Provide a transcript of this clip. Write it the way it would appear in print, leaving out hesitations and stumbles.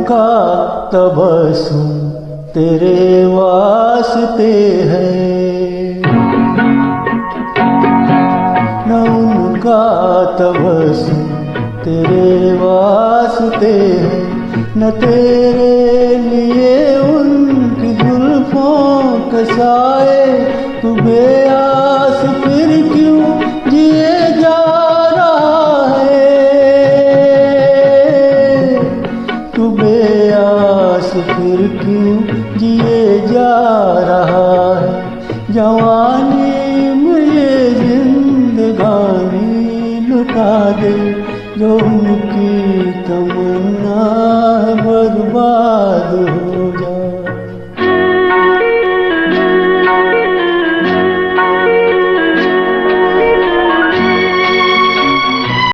उनका तबस्सुम तेरे वास्ते है, न उनका तबस्सुम तेरे वास्ते है, न तेरे लिए उनकी जुल्फों के साए। तू बेआस फिर क्यों जिए जा रहा है, तू बेआस फिर क्यों जिए जा रहा है। जवानी में ये जिंदगानी लुटा दे, जो उनकी तमन्ना है बर्बाद हो।